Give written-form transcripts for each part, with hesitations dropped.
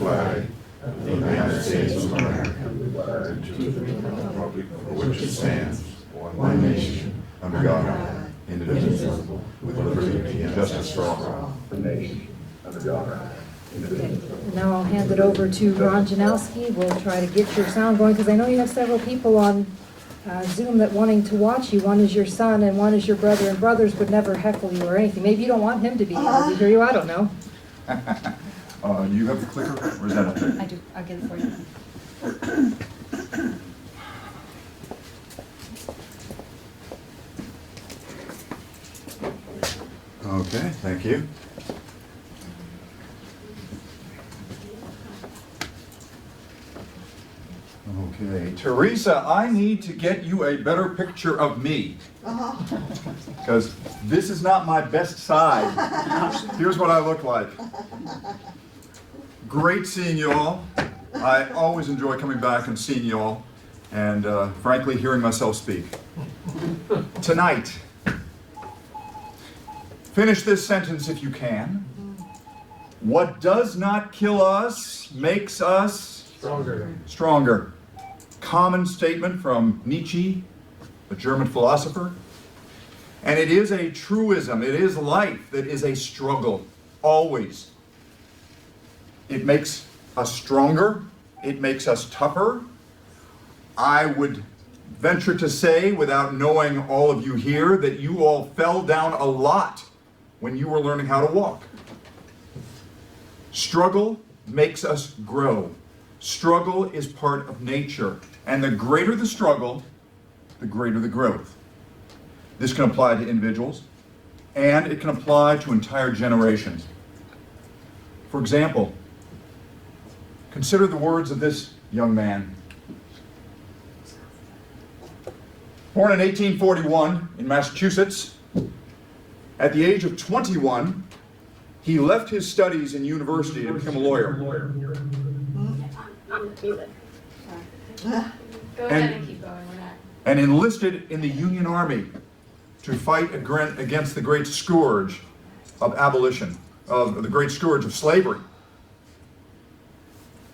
flag of the United States of America, and to the republic for which it stands, one nation, under God, indivisible, with liberty and justice for all. The nation, under God. Okay. Now I'll hand it over to Ron Janowski. We'll try to get your sound going, because I know you have several people on Zoom that wanting to watch you. One is your son and one is your brother, and brothers would never heckle you or anything. Maybe you don't want him to be able to hear you, I don't know. Do you have the clicker, or is that up there? I do, I'll get it for you. Okay, thank you. Okay, Teresa, I need to get you a better picture of me. Because this is not my best side. Here's what I look like. Great seeing you all. I always enjoy coming back and seeing you all, and frankly, hearing myself speak. Tonight, finish this sentence if you can. What does not kill us makes us stronger. Common statement from Nietzsche, the German philosopher. And it is a truism. It is life that is a struggle, always. It makes us stronger. It makes us tougher. I would venture to say, without knowing all of you here, that you all fell down a lot when you were learning how to walk. Struggle makes us grow. Struggle is part of nature. And the greater the struggle, the greater the growth. This can apply to individuals, and it can apply to entire generations. For example, consider the words of this young man. Born in 1841 in Massachusetts, at the age of 21, he left his studies in university to become a lawyer. Go ahead and keep going. We're not. And enlisted in the Union Army to fight against the great scourge of abolition, of the great scourge of slavery.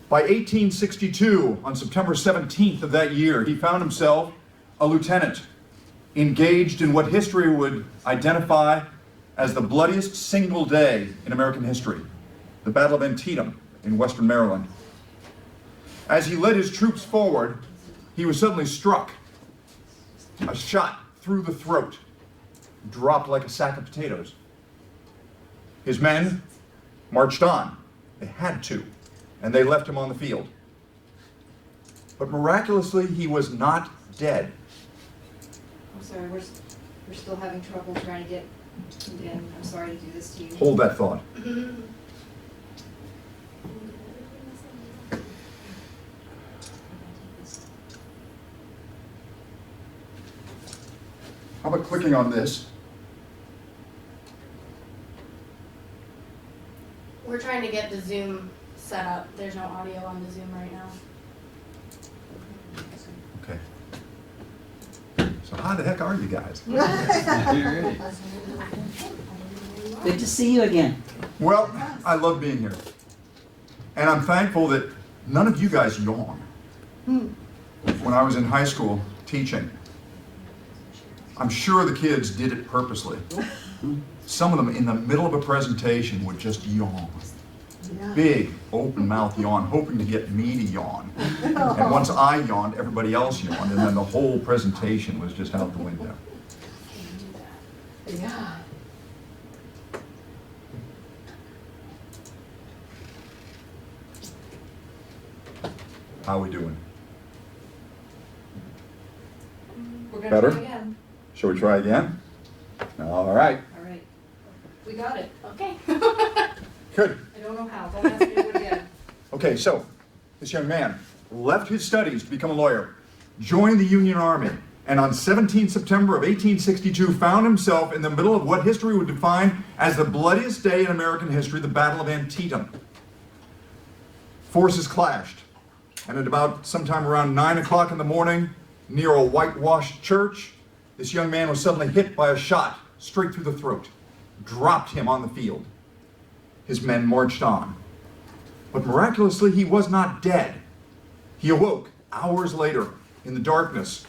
By 1862, on September 17th of that year, he found himself a lieutenant, engaged in what history would identify as the bloodiest single day in American history, the Battle of Antietam in western Maryland. As he led his troops forward, he was suddenly struck. A shot through the throat, dropped like a sack of potatoes. His men marched on. They had to, and they left him on the field. But miraculously, he was not dead. I'm sorry, we're still having trouble trying to get in. I'm sorry to do this to you. Hold that thought. How about clicking on this? We're trying to get the Zoom set up. There's no audio on the Zoom right now. Okay. So how the heck are you guys? Good to see you again. Well, I love being here. And I'm thankful that none of you guys yawn. When I was in high school teaching, I'm sure the kids did it purposely. Some of them in the middle of a presentation would just yawn. Big, open mouth yawn, hoping to get me to yawn. And once I yawned, everybody else yawned, and then the whole presentation was just out the window. Yeah. How we doing? We're gonna Better? try again. Shall we try again? All right. All right. We got it. Okay. Good. I don't know how. Don't ask me to do it again. Okay, so this young man left his studies to become a lawyer, joined the Union Army, and on 17 September of 1862 found himself in the middle of what history would define as the bloodiest day in American history, the Battle of Antietam. Forces clashed, and at about sometime around 9 o'clock in the morning, near a whitewashed church, this young man was suddenly hit by a shot straight through the throat, dropped him on the field. His men marched on. But miraculously, he was not dead. He awoke hours later in the darkness,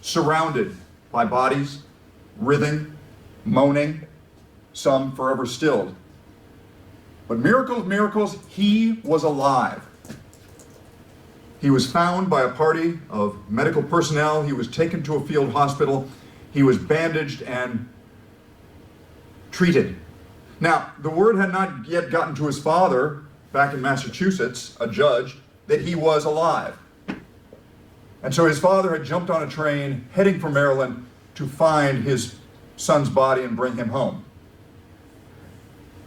surrounded by bodies, writhing, moaning, some forever stilled. But miracle of miracles, he was alive. He was found by a party of medical personnel. He was taken to a field hospital. He was bandaged and treated. Now, the word had not yet gotten to his father back in Massachusetts, a judge, that he was alive. And so his father had jumped on a train heading for Maryland to find his son's body and bring him home.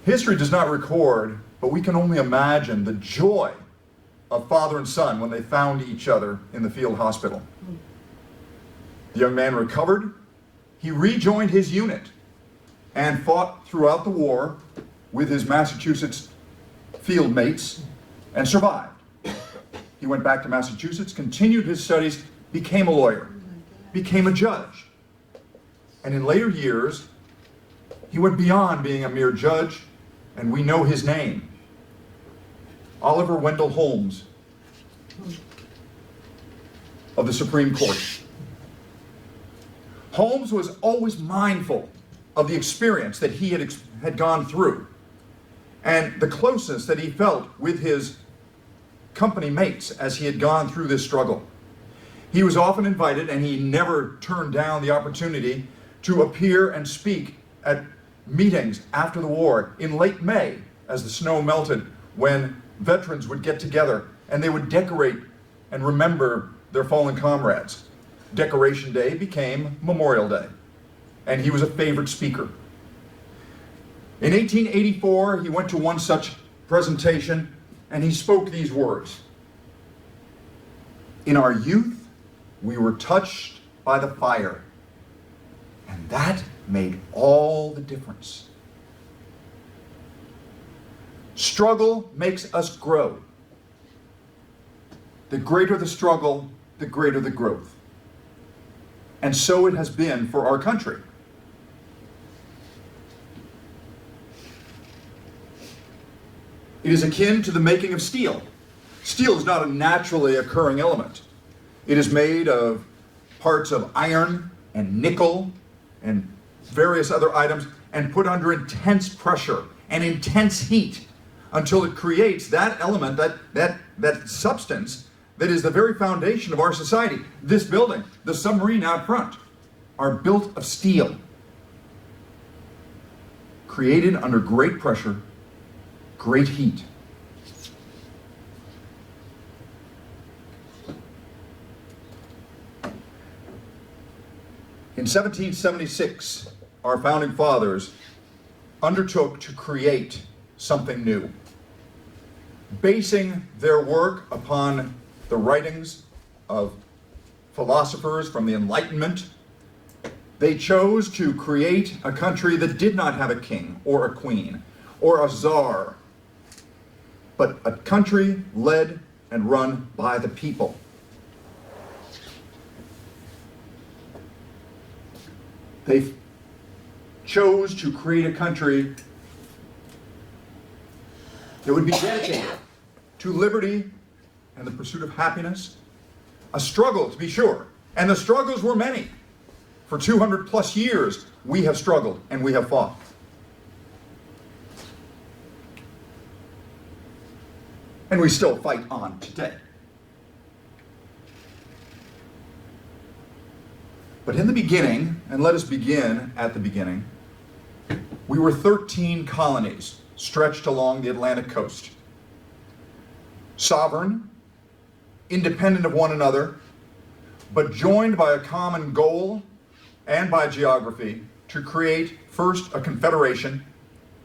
History does not record, but we can only imagine the joy of father and son when they found each other in the field hospital. The young man recovered. He rejoined his unit and fought throughout the war with his Massachusetts field mates and survived. He went back to Massachusetts, continued his studies, became a lawyer, became a judge. And in later years, he went beyond being a mere judge, and we know his name. Oliver Wendell Holmes of the Supreme Court. Holmes was always mindful of the experience that he had gone through and the closeness that he felt with his company mates as he had gone through this struggle. He was often invited, and he never turned down the opportunity to appear and speak at meetings after the war in late May as the snow melted, when veterans would get together and they would decorate and remember their fallen comrades. Decoration Day became Memorial Day, and he was a favorite speaker. In 1884, he went to one such presentation, and he spoke these words: "In our youth, we were touched by the fire, and that made all the difference. Struggle makes us grow. The greater the struggle, the greater the growth. And so it has been for our country. It is akin to the making of steel. Steel is not a naturally occurring element. It is made of parts of iron and nickel and various other items, and put under intense pressure and intense heat until it creates that element, that substance that is the very foundation of our society. This building, the Submarine out front, are built of steel, created under great pressure, great heat. In 1776, our founding fathers undertook to create something new, basing their work upon the writings of philosophers from the Enlightenment. They chose to create a country that did not have a king or a queen or a czar, but a country led and run by the people. They chose to create a country that would be dedicated to liberty and the pursuit of happiness. A struggle, to be sure, and the struggles were many. For 200 plus years, we have struggled and we have fought. And we still fight on today. But in the beginning, and let us begin at the beginning, we were 13 colonies stretched along the Atlantic coast. Sovereign, independent of one another, but joined by a common goal and by geography to create first a confederation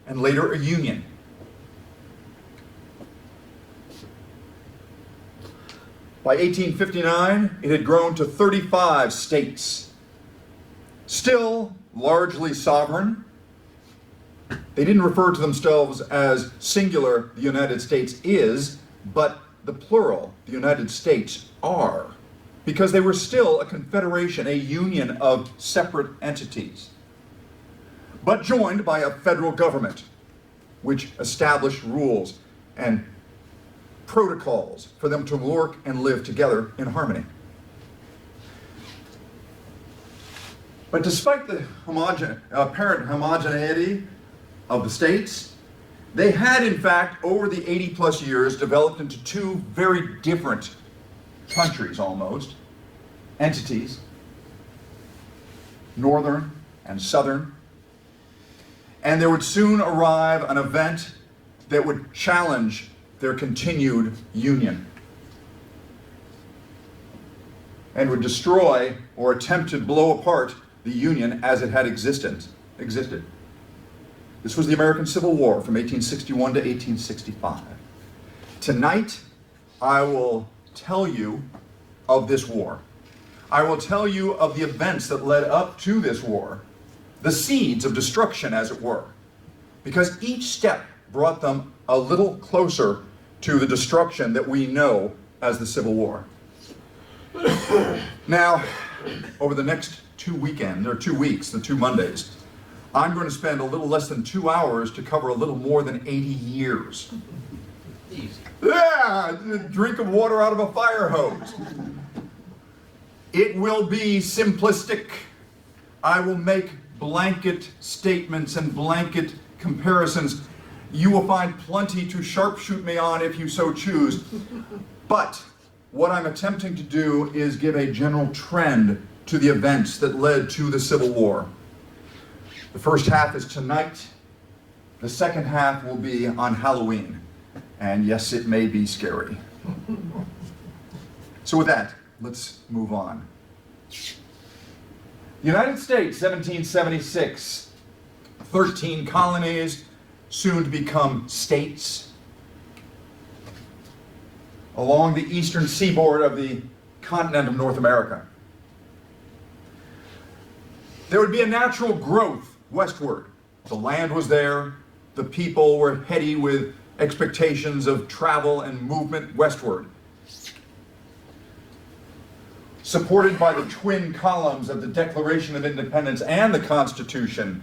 and later a union. By 1859, it had grown to 35 states. Still largely sovereign. They didn't refer to themselves as singular, the United States is, but the plural, the United States are, because they were still a confederation, a union of separate entities, but joined by a federal government, which established rules and protocols for them to work and live together in harmony. But despite the apparent homogeneity of the states, they had in fact over the 80 plus years developed into two very different countries almost, entities, northern and southern. And there would soon arrive an event that would challenge their continued union and would destroy or attempt to blow apart the Union as it had existed. This was the American Civil War from 1861 to 1865. Tonight, I will tell you of this war. I will tell you of the events that led up to this war, the seeds of destruction, as it were, because each step brought them a little closer to the destruction that we know as the Civil War. Now, over the next 2 weeks, the 2 Mondays, I'm going to spend a little less than 2 hours to cover a little more than 80 years. Easy. Yeah, drink of water out of a fire hose. It will be simplistic. I will make blanket statements and blanket comparisons. You will find plenty to sharpshoot me on if you so choose. But what I'm attempting to do is give a general trend to the events that led to the Civil War. The first half is tonight. The second half will be on Halloween. And yes, it may be scary. So with that, let's move on. United States, 1776. 13 colonies, soon to become states, along the eastern seaboard of the continent of North America. There would be a natural growth westward. The land was there, the people were heady with expectations of travel and movement westward. Supported by the twin columns of the Declaration of Independence and the Constitution,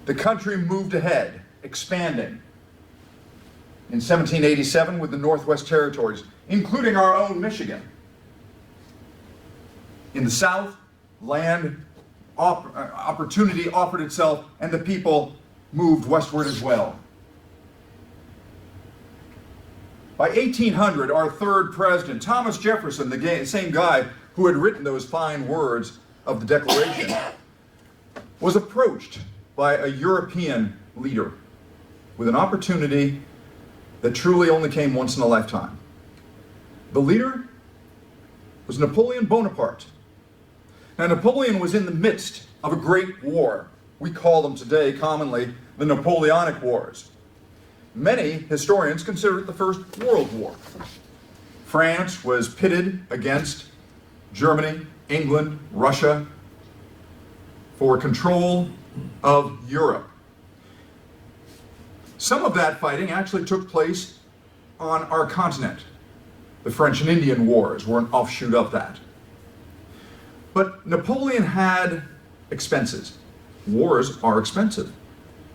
the country moved ahead, expanding. In 1787 with the Northwest Territories, including our own Michigan. In the South, land opportunity offered itself and the people moved westward as well. By 1800, our third president, Thomas Jefferson, the same guy who had written those fine words of the Declaration, was approached by a European leader with an opportunity that truly only came once in a lifetime. The leader was Napoleon Bonaparte. Now, Napoleon was in the midst of a great war. We call them today commonly the Napoleonic Wars. Many historians consider it the First World War. France was pitted against Germany, England, Russia for control of Europe. Some of that fighting actually took place on our continent. The French and Indian Wars were an offshoot of that. But Napoleon had expenses. Wars are expensive.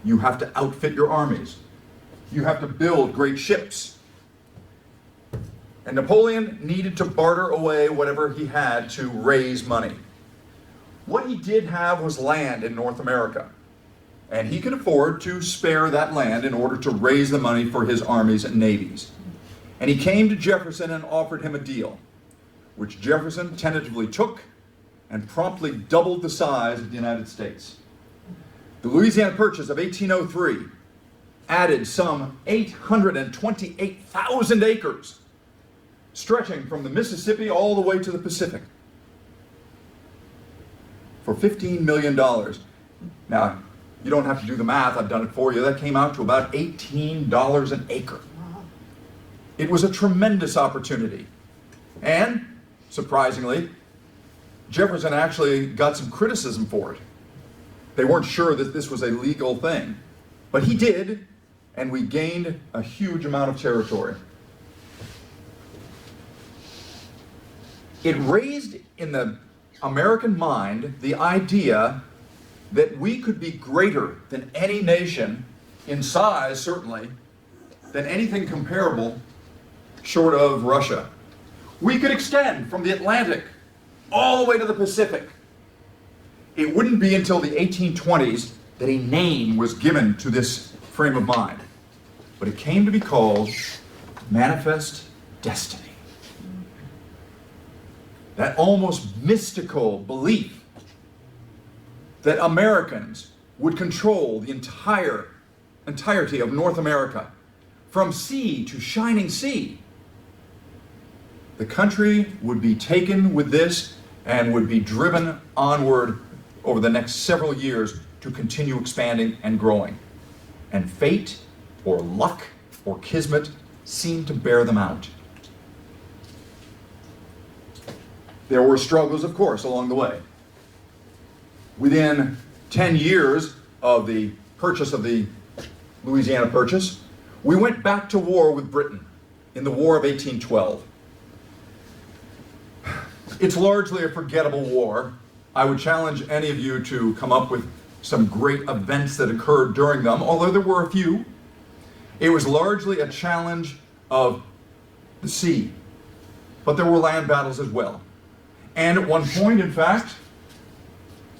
You have to outfit your armies. You have to build great ships. And Napoleon needed to barter away whatever he had to raise money. What he did have was land in North America. And he could afford to spare that land in order to raise the money for his armies and navies. And he came to Jefferson and offered him a deal, which Jefferson tentatively took and promptly doubled the size of the United States. The Louisiana Purchase of 1803 added some 828,000 acres, stretching from the Mississippi all the way to the Pacific, for $15 million. Now, you don't have to do the math, I've done it for you. That came out to about $18 an acre. It was a tremendous opportunity. And, surprisingly, Jefferson actually got some criticism for it. They weren't sure that this was a legal thing. But he did, and we gained a huge amount of territory. It raised in the American mind the idea that we could be greater than any nation, in size certainly, than anything comparable short of Russia. We could extend from the Atlantic all the way to the Pacific. It wouldn't be until the 1820s that a name was given to this frame of mind. But it came to be called manifest destiny. That almost mystical belief that Americans would control the entirety of North America, from sea to shining sea. The country would be taken with this and would be driven onward over the next several years to continue expanding and growing. And fate, or luck, or kismet seemed to bear them out. There were struggles, of course, along the way. Within 10 years of the purchase of the Louisiana Purchase, we went back to war with Britain in the War of 1812. It's largely a forgettable war. I would challenge any of you to come up with some great events that occurred during them, although there were a few. It was largely a challenge of the sea, but there were land battles as well. And at one point, in fact,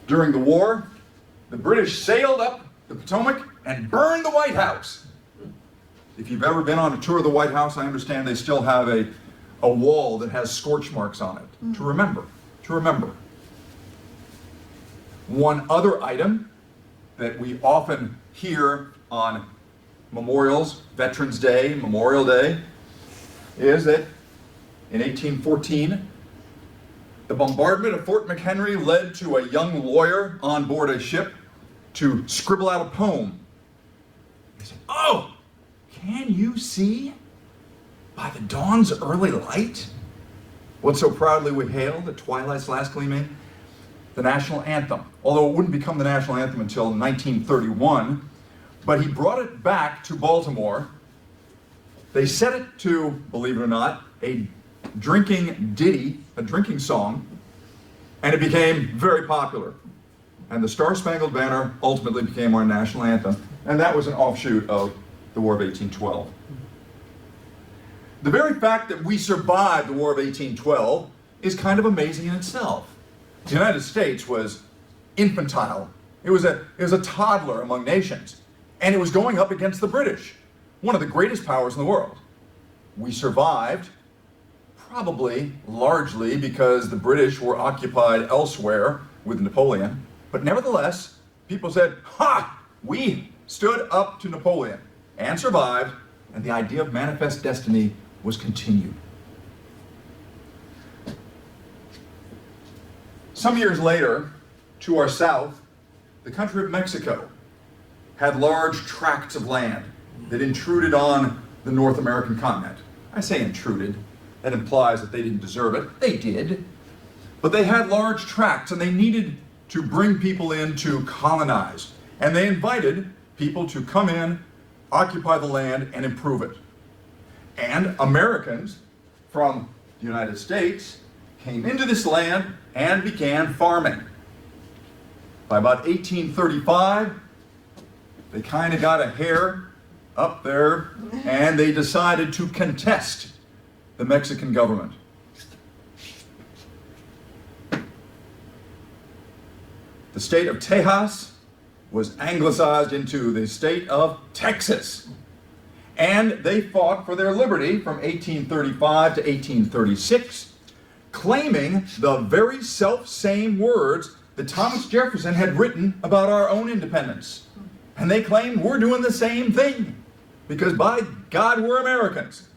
during the war, the British sailed up the Potomac and burned the White House. If you've ever been on a tour of the White House, I understand they still have a wall that has scorch marks on it to remember. One other item that we often hear on memorials, Veterans Day, Memorial Day, is that in 1814, the bombardment of Fort McHenry led to a young lawyer on board a ship to scribble out a poem. He said, "Oh, can you see by the dawn's early light what so proudly we hailed at twilight's last gleaming?" The national anthem, although it wouldn't become the national anthem until 1931, but he brought it back to Baltimore. They set it to, believe it or not, a drinking ditty, a drinking song, and it became very popular. And the Star-Spangled Banner ultimately became our national anthem, and that was an offshoot of the War of 1812. The very fact that we survived the War of 1812 is kind of amazing in itself. The United States was infantile. It was a toddler among nations, and it was going up against the British, one of the greatest powers in the world. We survived, probably largely because the British were occupied elsewhere with Napoleon, but nevertheless, people said, "Ha! We stood up to Napoleon and survived," and the idea of manifest destiny was continued. Some years later, to our south, the country of Mexico had large tracts of land that intruded on the North American continent. I say intruded. That implies that they didn't deserve it. They did. But they had large tracts, and they needed to bring people in to colonize. And they invited people to come in, occupy the land, and improve it. And Americans from the United States came into this land and began farming. By about 1835, they kind of got a hair up there, and they decided to contest the Mexican government. The state of Tejas was anglicized into the state of Texas. And they fought for their liberty from 1835 to 1836, claiming the very self-same words that Thomas Jefferson had written about our own independence. And they claimed we're doing the same thing, because by God, we're Americans.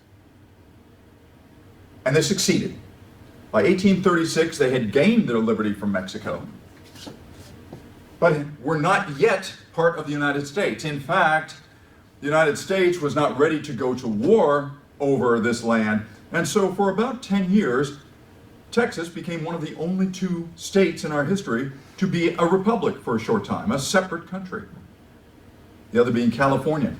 And they succeeded. By 1836, they had gained their liberty from Mexico, but were not yet part of the United States. In fact, the United States was not ready to go to war over this land, and so for about 10 years, Texas became one of the only two states in our history to be a republic for a short time, a separate country. The other being California.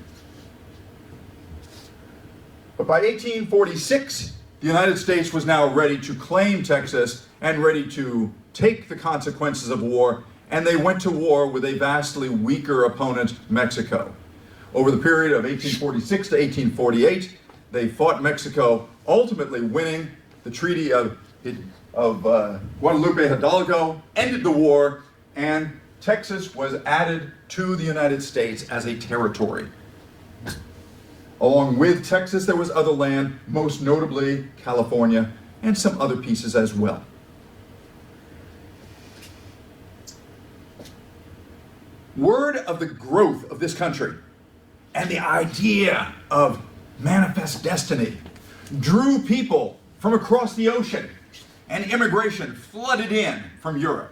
But by 1846, the United States was now ready to claim Texas and ready to take the consequences of war, and they went to war with a vastly weaker opponent, Mexico. Over the period of 1846 to 1848, they fought Mexico ultimately winning the Treaty of Guadalupe Hidalgo, ended the war, and Texas was added to the United States as a territory. Along with Texas, there was other land, most notably California, and some other pieces as well. Word of the growth of this country and the idea of manifest destiny drew people from across the ocean, and immigration flooded in from Europe.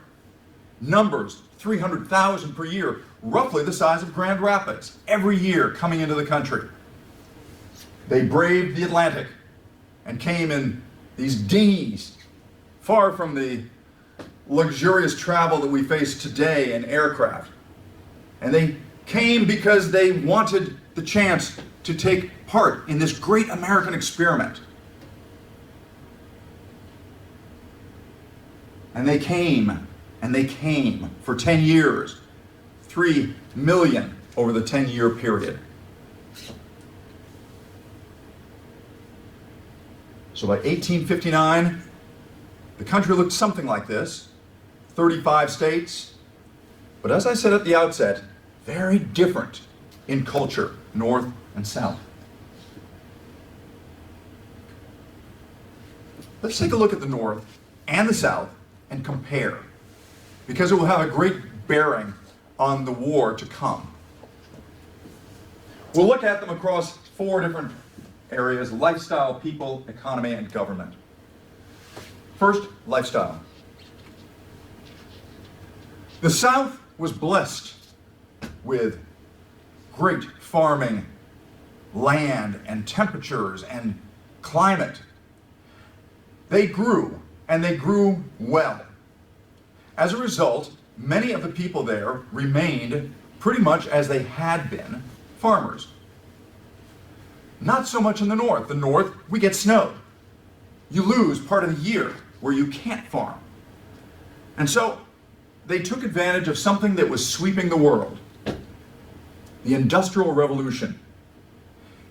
Numbers, 300,000 per year, roughly the size of Grand Rapids, every year coming into the country. They braved the Atlantic and came in these dinghies, far from the luxurious travel that we face today in aircraft. And they came because they wanted the chance to take part in this great American experiment. And they came for 10 years, 3 million over the 10-year period. So by 1859, the country looked something like this, 35 states, but as I said at the outset, very different in culture, North and South. Let's take a look at the North and the South and compare, because it will have a great bearing on the war to come. We'll look at them across 4 different areas: lifestyle, people, economy, and government. First, lifestyle. The South was blessed with great farming land and temperatures and climate. They grew, and they grew well. As a result, many of the people there remained pretty much as they had been, farmers. Not so much in the North. The North, we get snow. You lose part of the year where you can't farm. And so they took advantage of something that was sweeping the world: the Industrial Revolution.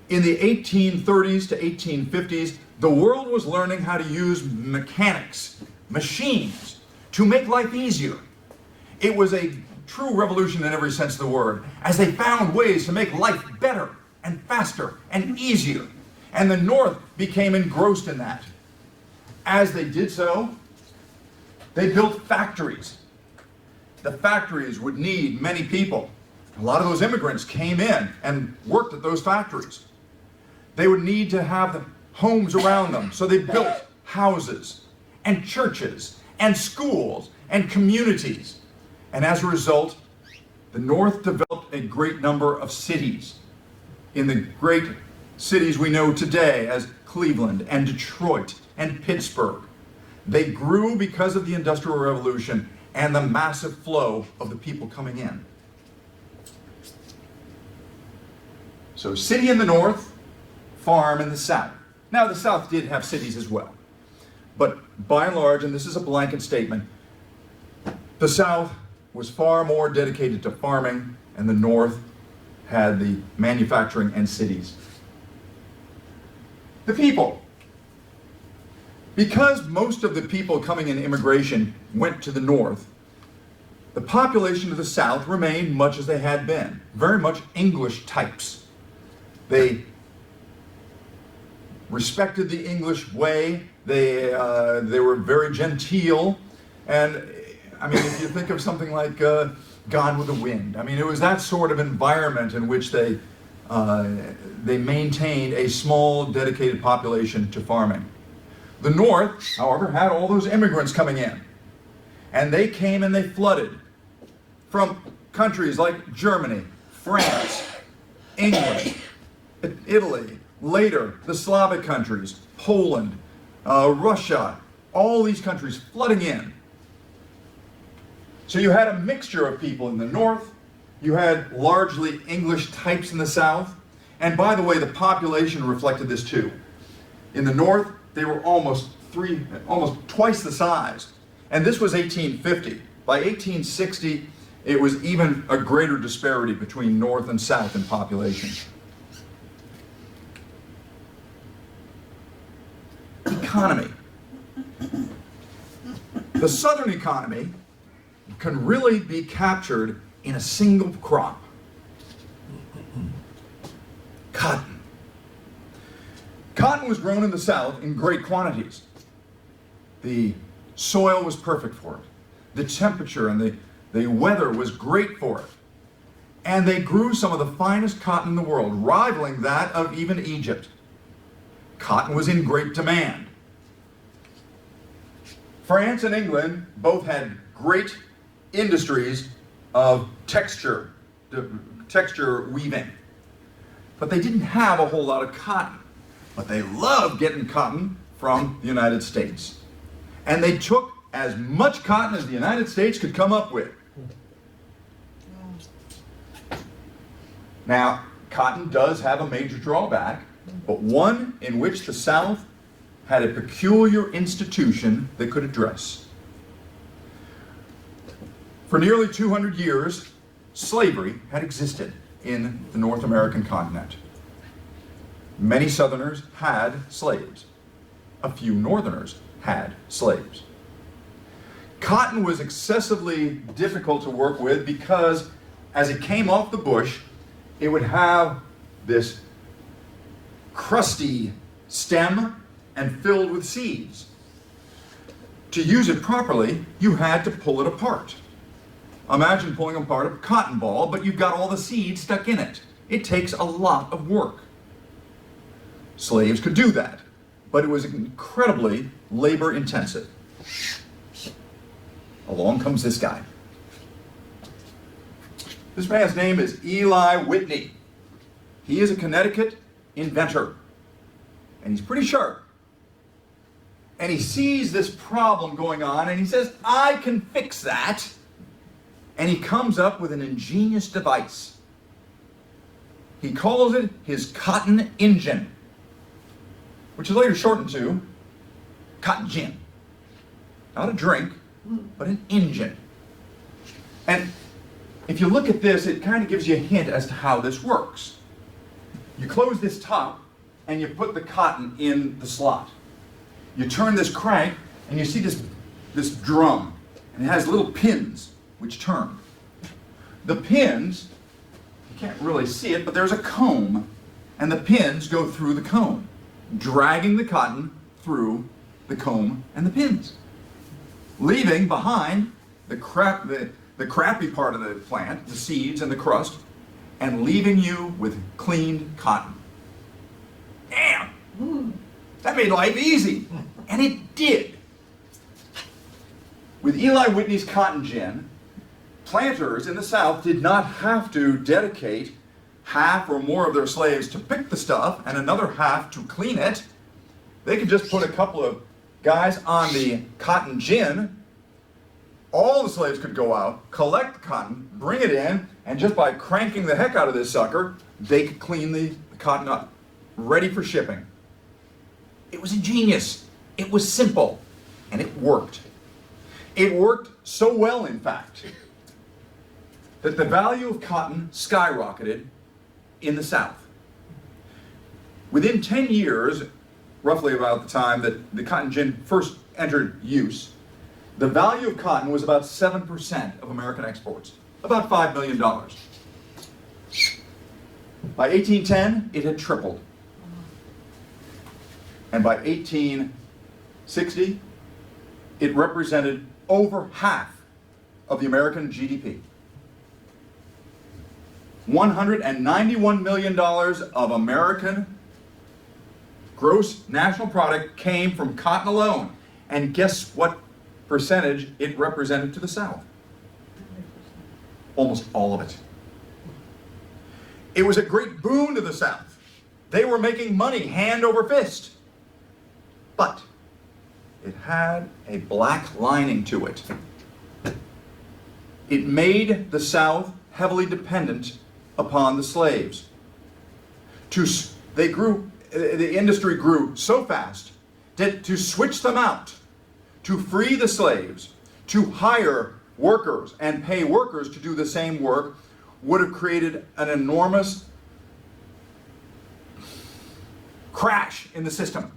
In the 1830s to 1850s, the world was learning how to use mechanics, machines, to make life easier. It was a true revolution in every sense of the word, as they found ways to make life better and faster and easier. And the North became engrossed in that. As they did so, they built factories. The factories would need many people. A lot of those immigrants came in and worked at those factories. They would need to have the homes around them, so they built houses and churches and schools and communities. And as a result, the North developed a great number of cities. In the great cities we know today as Cleveland and Detroit and Pittsburgh. They grew because of the Industrial Revolution and the massive flow of the people coming in. So city in the North, farm in the South. Now the South did have cities as well. But by and large, and this is a blanket statement, the South was far more dedicated to farming, and the North had the manufacturing and cities. The people. Because most of the people coming in immigration went to the North, the population of the South remained much as they had been, very much English types. They respected the English way. They were very genteel, and I mean, if you think of something like Gone with the Wind, I mean, it was that sort of environment in which they maintained a small, dedicated population to farming. The North, however, had all those immigrants coming in, and they came and they flooded from countries like Germany, France, England, Italy, later the Slavic countries, Poland, Russia, all these countries flooding in. So you had a mixture of people in the North, you had largely English types in the South, and by the way, the population reflected this too. In the North, they were almost twice the size, and this was 1850. By 1860, it was even a greater disparity between North and South in population. economy. The Southern economy can really be captured in a single crop. Cotton. Cotton was grown in the South in great quantities. The soil was perfect for it. The temperature and the weather was great for it. And they grew some of the finest cotton in the world, rivaling that of even Egypt. Cotton was in great demand. France and England both had great industries of texture weaving. But they didn't have a whole lot of cotton. But they loved getting cotton from the United States. And they took as much cotton as the United States could come up with. Now, cotton does have a major drawback, but one in which the South had a peculiar institution that could address. For nearly 200 years, slavery had existed in the North American continent. Many Southerners had slaves. A few Northerners had slaves. Cotton was excessively difficult to work with because as it came off the bush, it would have this crusty stem and filled with seeds. To use it properly, you had to pull it apart. Imagine pulling apart a cotton ball, but you've got all the seeds stuck in it. It takes a lot of work. Slaves could do that, but it was incredibly labor intensive. Along comes this guy. This man's name is Eli Whitney. He is a Connecticut inventor, and he's pretty sharp. And he sees this problem going on, and he says, I can fix that. And he comes up with an ingenious device. He calls it his cotton engine, which is later shortened to cotton gin. Not a drink, but an engine. And if you look at this, it kind of gives you a hint as to how this works. You close this top, and you put the cotton in the slot. You turn this crank, and you see this drum, and it has little pins which turn. The pins, you can't really see it, but there's a comb, and the pins go through the comb, dragging the cotton through the comb and the pins, leaving behind the crappy part of the plant, the seeds and the crust, and leaving you with cleaned cotton. Damn! That made life easy. And it did. With Eli Whitney's cotton gin, planters in the South did not have to dedicate half or more of their slaves to pick the stuff and another half to clean it. They could just put a couple of guys on the cotton gin. All the slaves could go out, collect the cotton, bring it in, and just by cranking the heck out of this sucker, they could clean the cotton up, ready for shipping. It was ingenious. It was simple, and it worked. It worked so well, in fact, that the value of cotton skyrocketed in the South. Within 10 years, roughly about the time that the cotton gin first entered use, the value of cotton was about 7% of American exports, about $5 million. By 1810, it had tripled. And by 1860, it represented over half of the American GDP. $191 million of American gross national product came from cotton alone. And guess what percentage it represented to the South? Almost all of it. It was a great boon to the South. They were making money hand over fist. But it had a black lining to it. It made the South heavily dependent upon the slaves. The industry grew so fast that to switch them out, to free the slaves, to hire workers and pay workers to do the same work would have created an enormous crash in the system.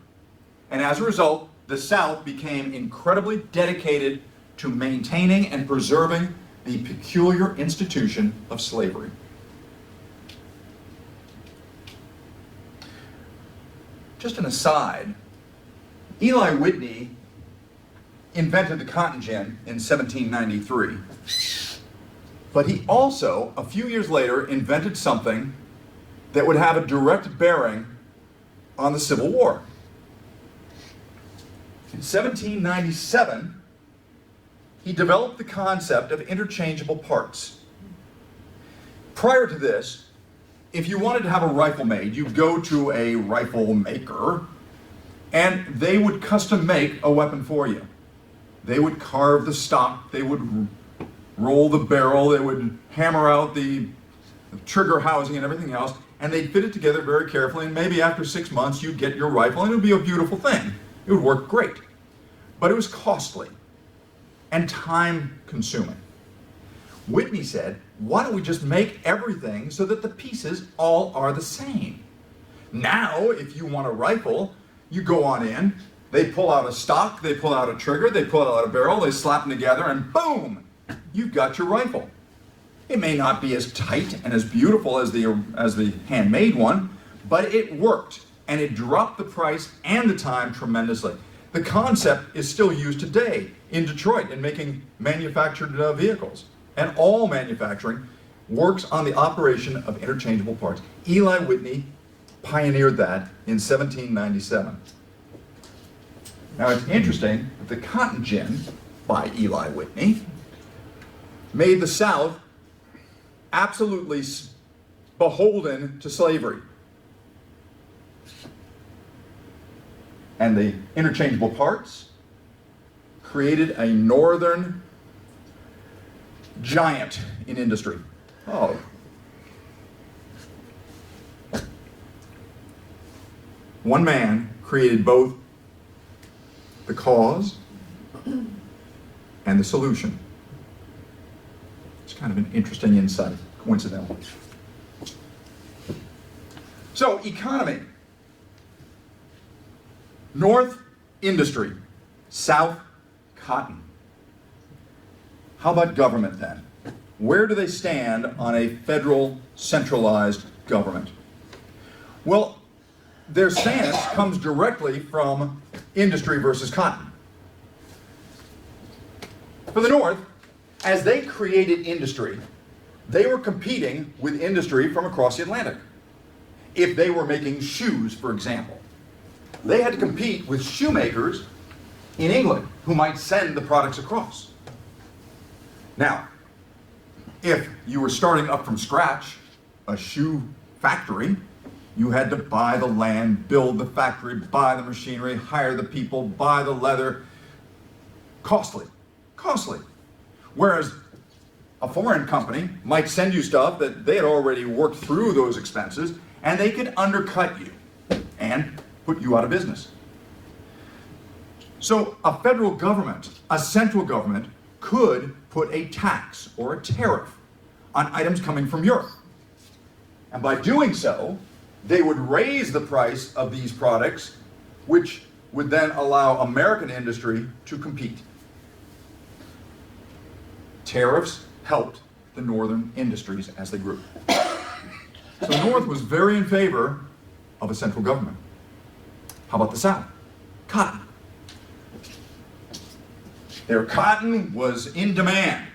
And as a result, the South became incredibly dedicated to maintaining and preserving the peculiar institution of slavery. Just an aside, Eli Whitney invented the cotton gin in 1793. But he also, a few years later, invented something that would have a direct bearing on the Civil War. In 1797, he developed the concept of interchangeable parts. Prior to this, if you wanted to have a rifle made, you'd go to a rifle maker, and they would custom make a weapon for you. They would carve the stock, they would roll the barrel, they would hammer out the trigger housing and everything else, and they'd fit it together very carefully, and maybe after 6 months you'd get your rifle, and it would be a beautiful thing. It would work great. But it was costly and time-consuming. Whitney said, why don't we just make everything so that the pieces all are the same? Now, if you want a rifle, you go on in, they pull out a stock, they pull out a trigger, they pull out a barrel, they slap them together, and boom, you've got your rifle. It may not be as tight and as beautiful as the handmade one, but it worked, and it dropped the price and the time tremendously. The concept is still used today in Detroit in making manufactured vehicles. And all manufacturing works on the operation of interchangeable parts. Eli Whitney pioneered that in 1797. Now it's interesting that the cotton gin by Eli Whitney made the South absolutely beholden to slavery. And the interchangeable parts created a northern giant in industry. Oh. One man created both the cause and the solution. It's kind of an interesting insight, coincidentally. So, economy. North, industry. South, cotton. How about government then? Where do they stand on a federal centralized government? Well, their stance comes directly from industry versus cotton. For the North, as they created industry, they were competing with industry from across the Atlantic. If they were making shoes, for example, they had to compete with shoemakers in England who might send the products across. Now, if you were starting up from scratch, a shoe factory, you had to buy the land, build the factory, buy the machinery, hire the people, buy the leather. Costly, costly. Whereas a foreign company might send you stuff that they had already worked through those expenses, and they could undercut you and put you out of business. So a federal government, a central government, could put a tax or a tariff on items coming from Europe. And by doing so, they would raise the price of these products, which would then allow American industry to compete. Tariffs helped the northern industries as they grew. So the North was very in favor of a central government. How about the South? Cotton. Their cotton was in demand.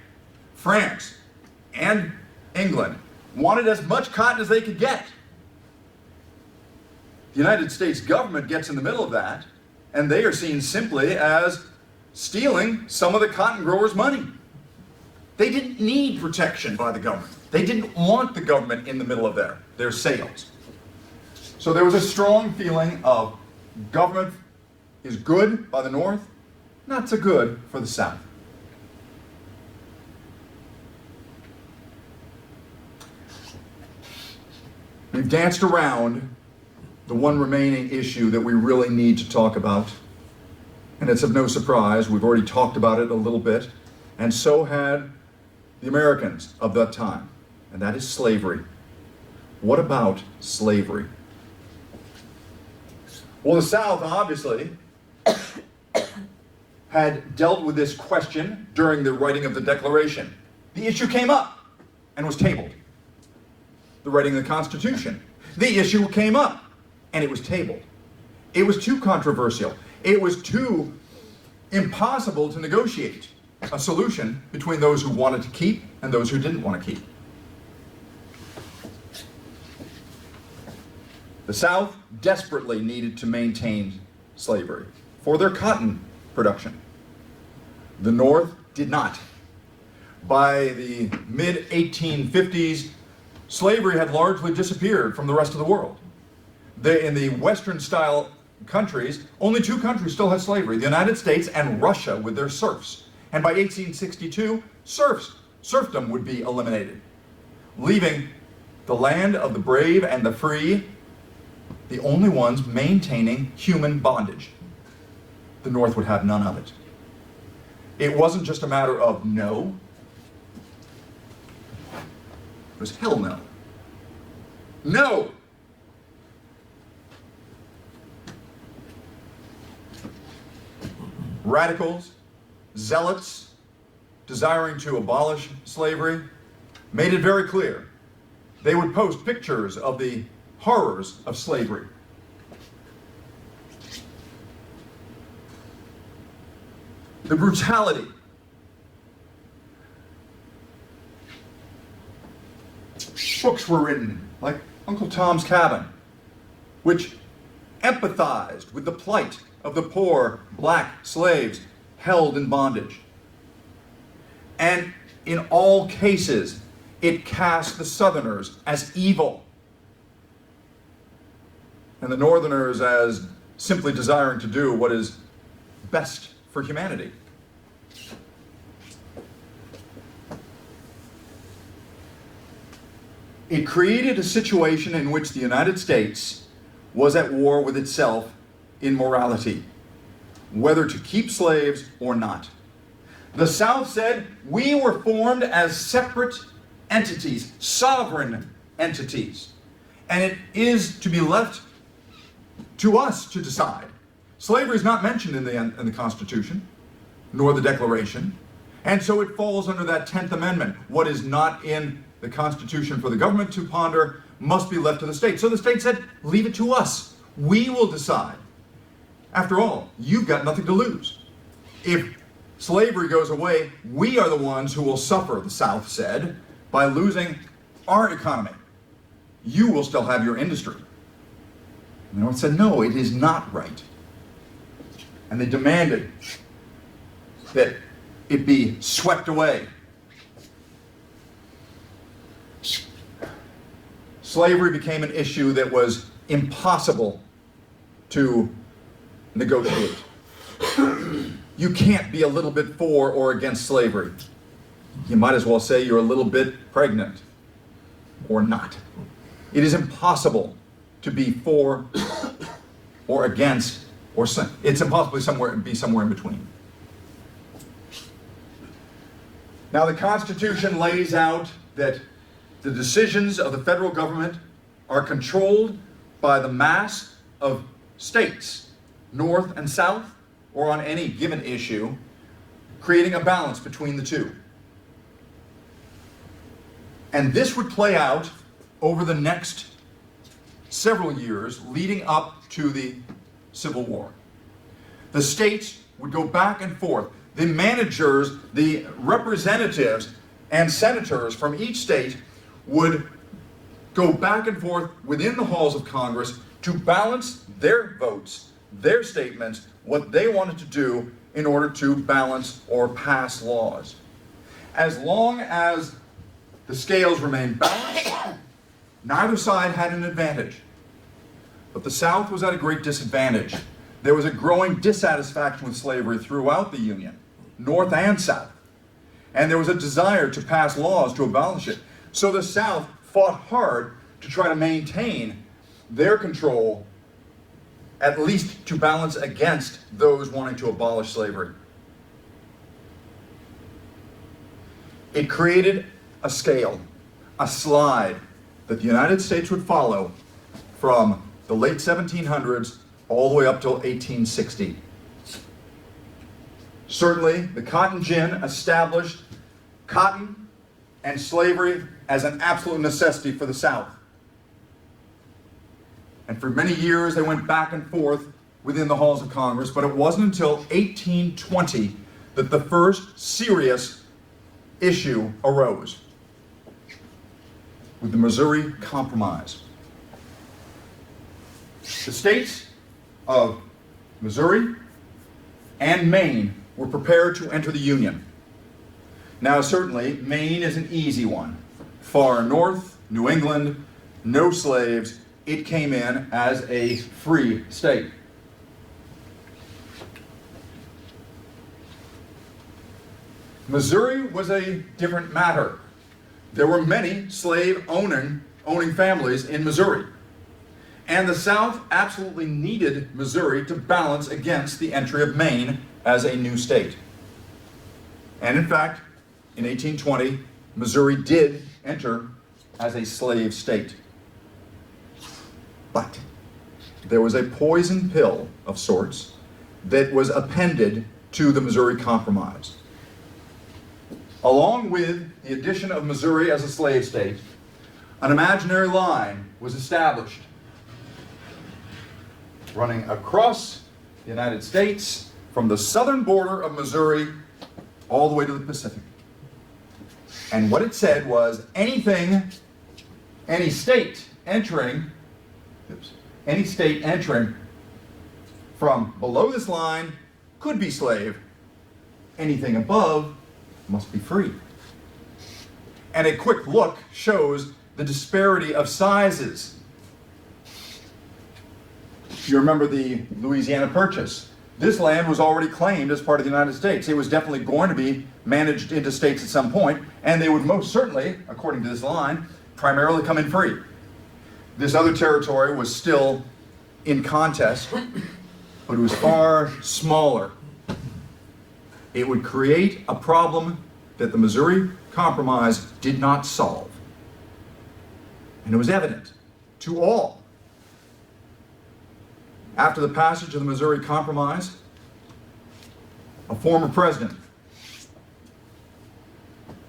France and England wanted as much cotton as they could get. The United States government gets in the middle of that, and they are seen simply as stealing some of the cotton growers' money. They didn't need protection by the government. They didn't want the government in the middle of their sales. So there was a strong feeling of government is good by the North, not so good for the South. We've danced around the one remaining issue that we really need to talk about. And it's of no surprise, we've already talked about it a little bit, and so had the Americans of that time, and that is slavery. What about slavery? Well, the South obviously had dealt with this question during the writing of the Declaration. The issue came up and was tabled. The writing of the Constitution. The issue came up and it was tabled. It was too controversial. It was too impossible to negotiate a solution between those who wanted to keep and those who didn't want to keep. The South desperately needed to maintain slavery for their cotton production. The North did not. By the mid-1850s, slavery had largely disappeared from the rest of the world. In the Western-style countries, only two countries still had slavery, the United States and Russia with their serfs. And by 1862, serfdom would be eliminated, leaving the land of the brave and the free the only ones maintaining human bondage. The North would have none of it. It wasn't just a matter of no. It was hell no. No! Radicals, zealots, desiring to abolish slavery, made it very clear. They would post pictures of the horrors of slavery. The brutality. Books were written, like Uncle Tom's Cabin, which empathized with the plight of the poor black slaves held in bondage. And in all cases, it cast the Southerners as evil, and the Northerners as simply desiring to do what is best for humanity. It created a situation in which the United States was at war with itself in morality, whether to keep slaves or not. The South said, we were formed as separate entities, sovereign entities, and it is to be left to us to decide. Slavery is not mentioned in the Constitution, nor the Declaration, and so it falls under that 10th Amendment. What is not in the Constitution for the government to ponder must be left to the state. So the state said, leave it to us. We will decide. After all, you've got nothing to lose. If slavery goes away, we are the ones who will suffer, the South said, by losing our economy. You will still have your industry. And the North said, no, it is not right. And they demanded that it be swept away. Slavery became an issue that was impossible to negotiate. You can't be a little bit for or against slavery. You might as well say you're a little bit pregnant or not. It is impossible to be for or against, or it's impossible to be somewhere in between. Now the Constitution lays out that the decisions of the federal government are controlled by the mass of states, North and South, or on any given issue, creating a balance between the two. And this would play out over the next several years leading up to the Civil War. The states would go back and forth. The managers, the representatives, and senators from each state would go back and forth within the halls of Congress to balance their votes, their statements, what they wanted to do in order to balance or pass laws. As long as the scales remained balanced, neither side had an advantage. But the South was at a great disadvantage. There was a growing dissatisfaction with slavery throughout the Union, North and South. And there was a desire to pass laws to abolish it. So the South fought hard to try to maintain their control, at least to balance against those wanting to abolish slavery. It created a scale, a slide that the United States would follow from the late 1700s all the way up till 1860. Certainly, the cotton gin established cotton and slavery as an absolute necessity for the South. And for many years, they went back and forth within the halls of Congress, but it wasn't until 1820 that the first serious issue arose with the Missouri Compromise. The states of Missouri and Maine were prepared to enter the Union. Now, certainly, Maine is an easy one. Far north, New England, no slaves. It came in as a free state. Missouri was a different matter. There were many slave-owning families in Missouri. And the South absolutely needed Missouri to balance against the entry of Maine as a new state. And in fact, in 1820, Missouri did enter as a slave state. But there was a poison pill of sorts that was appended to the Missouri Compromise. Along with the addition of Missouri as a slave state, an imaginary line was established running across the United States from the southern border of Missouri all the way to the Pacific. And what it said was any state entering from below this line could be slave. Anything above must be free. And a quick look shows the disparity of sizes. You remember the Louisiana Purchase. This land was already claimed as part of the United States. It was definitely going to be managed into states at some point, and they would most certainly, according to this line, primarily come in free. This other territory was still in contest, but it was far smaller. It would create a problem that the Missouri Compromise did not solve. And it was evident to all. After the passage of the Missouri Compromise, a former president,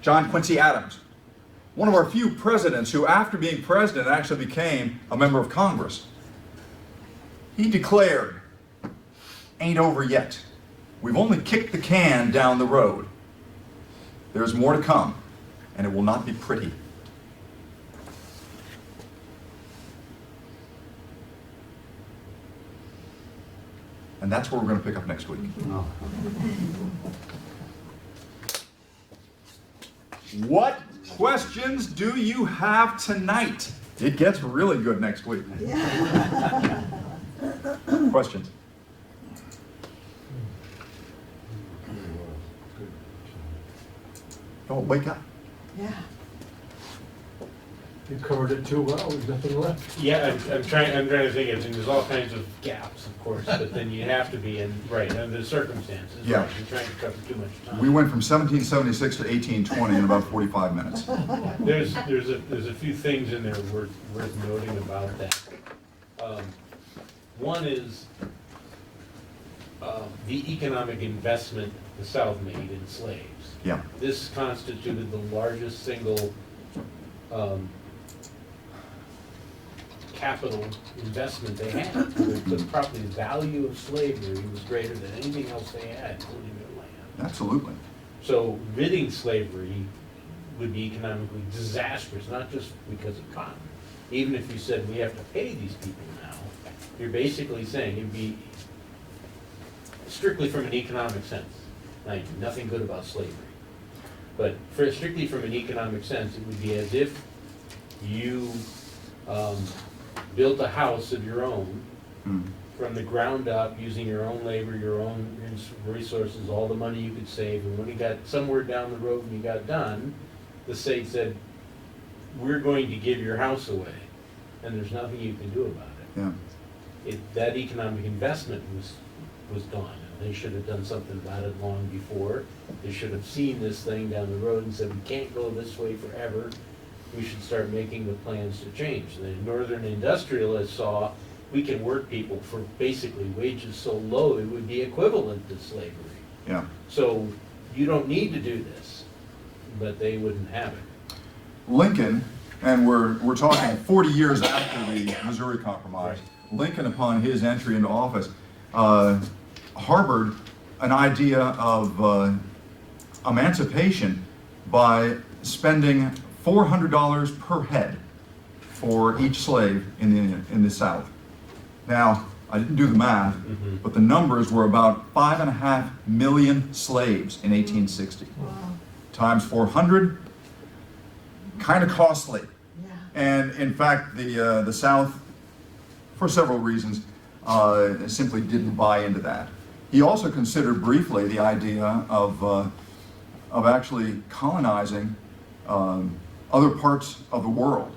John Quincy Adams, one of our few presidents who, after being president, actually became a member of Congress, he declared, "Ain't over yet. We've only kicked the can down the road. There's more to come, and it will not be pretty." And that's where we're going to pick up next week. Oh. What questions do you have tonight? It gets really good next week. Questions? Don't wake up. Yeah. You covered it too well, there's nothing left. Yeah, I'm trying to think of, there's all kinds of gaps, of course, but then you have to be under the circumstances. Yeah. Right, you're trying to cover too much time. We went from 1776 to 1820 in about 45 minutes. There's a few things in there worth noting about that. One is the economic investment the South made in slaves. Yeah. This constituted the largest single capital investment they had. The property value of slavery was greater than anything else they had, including their land. Absolutely. So ridding slavery would be economically disastrous, not just because of cotton. Even if you said we have to pay these people now, you're basically saying it'd be strictly from an economic sense. Like, nothing good about slavery. But strictly from an economic sense, it would be as if you built a house of your own from the ground up, using your own labor, your own resources, all the money you could save. And when you got somewhere down the road and you got done, the state said, we're going to give your house away, and there's nothing you can do about it. Yeah. That economic investment was gone. They should have done something about it long before. They should have seen this thing down the road and said, we can't go this way forever. We should start making the plans to change. The northern industrialists saw we can work people for basically wages so low it would be equivalent to slavery. Yeah. So you don't need to do this, but they wouldn't have it. Lincoln, and we're talking 40 years after the Missouri Compromise, Lincoln, upon his entry into office, harbored an idea of emancipation by spending $400 per head for each slave in the South. Now, I didn't do the math, but the numbers were about 5.5 million slaves in 1860. Times 400, kind of costly. And in fact, the South, for several reasons, simply didn't buy into that. He also considered briefly the idea of actually colonizing other parts of the world.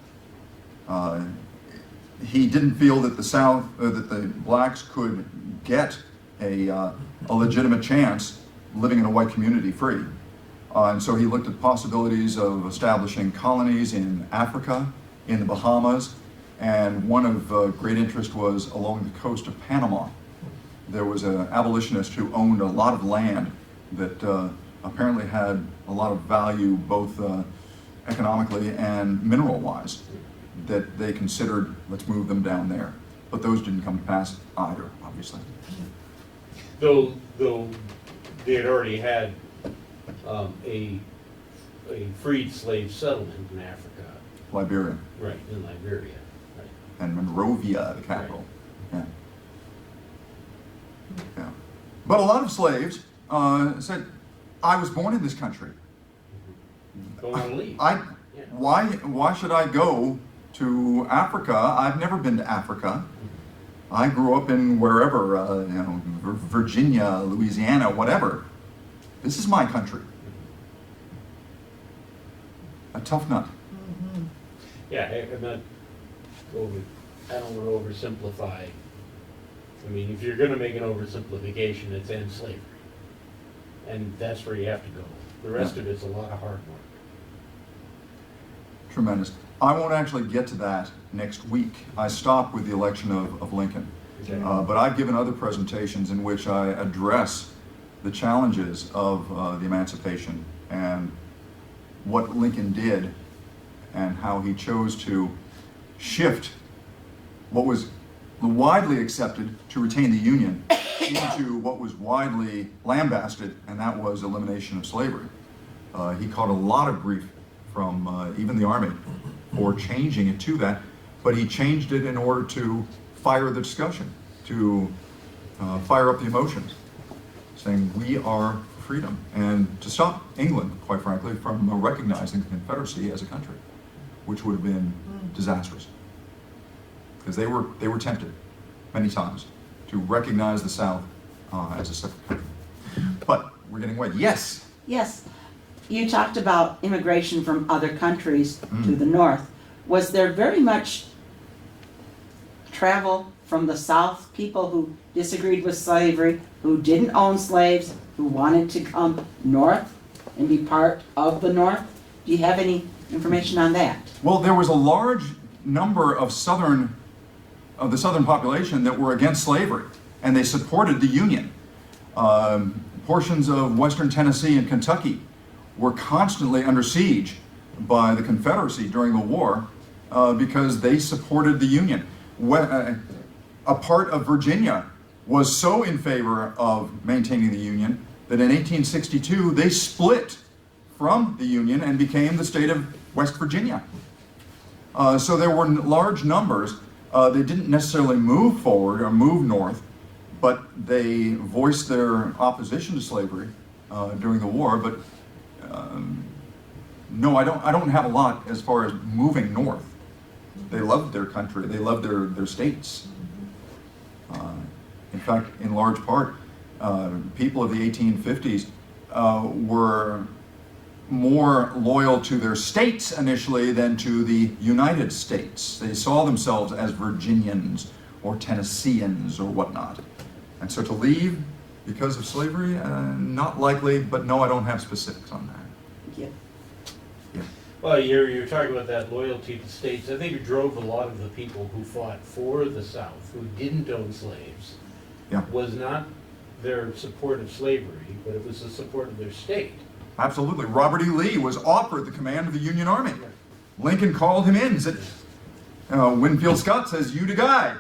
He didn't feel that the South, that the blacks could get a legitimate chance living in a white community free. And so he looked at possibilities of establishing colonies in Africa, in the Bahamas, and one of great interest was along the coast of Panama. There was an abolitionist who owned a lot of land that apparently had a lot of value both economically and mineral-wise, that they considered, let's move them down there. But those didn't come to pass either, obviously. Though they had already had a freed slave settlement in Africa. Liberia. Right, in Liberia. Right. And Monrovia, the capital. Yeah. Yeah. But a lot of slaves said, I was born in this country. Don't want to leave. Yeah. Why should I go to Africa? I've never been to Africa. I grew up in wherever, Virginia, Louisiana, whatever. This is my country. A tough nut. Yeah, I don't want to oversimplify. I mean, if you're going to make an oversimplification, it's end slavery. And that's where you have to go. The rest of it's a lot of hard work. Tremendous. I won't actually get to that next week. I stopped with the election of Lincoln. Okay. But I've given other presentations in which I address the challenges of the emancipation and what Lincoln did and how he chose to shift what was widely accepted to retain the Union into what was widely lambasted, and that was elimination of slavery. He caught a lot of grief from even the Army for changing it to that, but he changed it in order to fire the discussion, to fire up the emotions, saying we are for freedom, and to stop England, quite frankly, from recognizing the Confederacy as a country, which would have been disastrous. Because they were tempted many times to recognize the South as a separate country. But we're getting away. Yes? Yes. You talked about immigration from other countries to the north. Was there very much travel from the South, people who disagreed with slavery, who didn't own slaves, who wanted to come north and be part of the North? Do you have any information on that? Well, there was a large number of the Southern population that were against slavery, and they supported the Union. Portions of Western Tennessee and Kentucky were constantly under siege by the Confederacy during the war because they supported the Union. A part of Virginia was so in favor of maintaining the Union that in 1862 they split from the Union and became the state of West Virginia. So there were large numbers. They didn't necessarily move forward or move north, but they voiced their opposition to slavery during the war. But no, I don't have a lot as far as moving north. They loved their country. They loved their states. In fact, in large part, people of the 1850s were more loyal to their states initially than to the United States. They saw themselves as Virginians or Tennesseans or whatnot. And so to leave because of slavery, not likely, but no, I don't have specifics on that. Thank you. Yeah. Well, you're talking about that loyalty to states. I think it drove a lot of the people who fought for the South, who didn't own slaves, Yeah. was not their support of slavery, but it was the support of their state. Absolutely. Robert E. Lee was offered the command of the Union Army. Lincoln called him in and said, Winfield Scott says, "You the guy."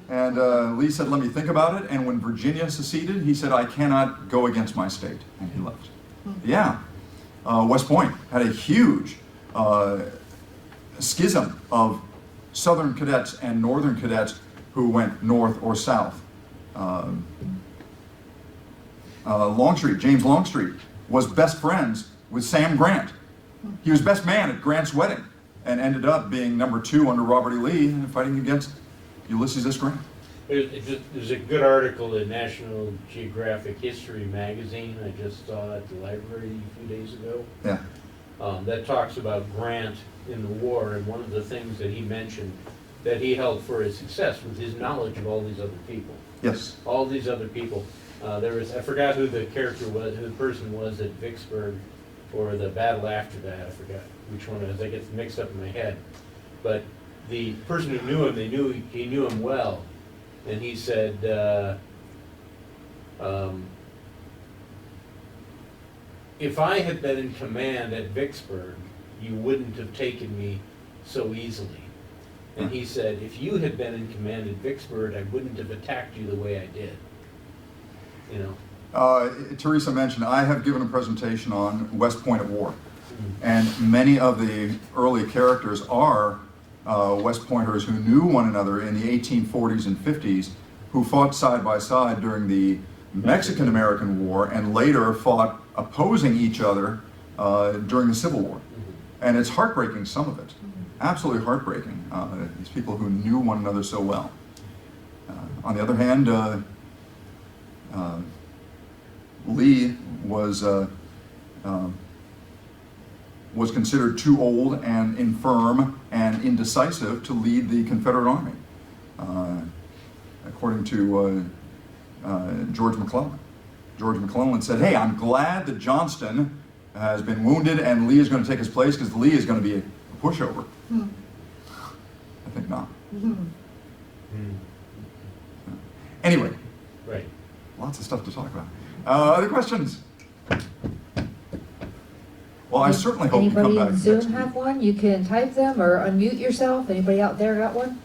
And Lee said, "Let me think about it." And when Virginia seceded, he said, "I cannot go against my state." And he left. Yeah. West Point had a huge schism of Southern cadets and Northern cadets who went north or south. Longstreet, James Longstreet, was best friends with Sam Grant. He was best man at Grant's wedding and ended up being number 2 under Robert E. Lee and fighting against Ulysses S. Grant. There's a good article in National Geographic History magazine I just saw at the library a few days ago. Yeah. That talks about Grant in the war, and one of the things that he mentioned that he held for his success was his knowledge of all these other people. Yes. All these other people. There was, I forgot who the character was, who the person was at Vicksburg, or the battle after that, I forgot which one it was, I get mixed up in my head. But the person who knew him, he knew him well, and he said, if I had been in command at Vicksburg, you wouldn't have taken me so easily. And he said, if you had been in command at Vicksburg, I wouldn't have attacked you the way I did. You know? Teresa mentioned, I have given a presentation on West Point at War. And many of the early characters are West Pointers who knew one another in the 1840s and 50s, who fought side by side during the Mexican-American War and later fought opposing each other during the Civil War. And it's heartbreaking, some of it. Absolutely heartbreaking. These people who knew one another so well. On the other hand, Lee was considered too old and infirm and indecisive to lead the Confederate Army, according to George McClellan. George McClellan said, "Hey, I'm glad that Johnston has been wounded and Lee is going to take his place because Lee is going to be a pushover." I think not. Anyway, Right. lots of stuff to talk about. Other questions? Well, I certainly hope you come Anybody back in next Zoom week. have one? You can type them or unmute yourself. Anybody out there got one?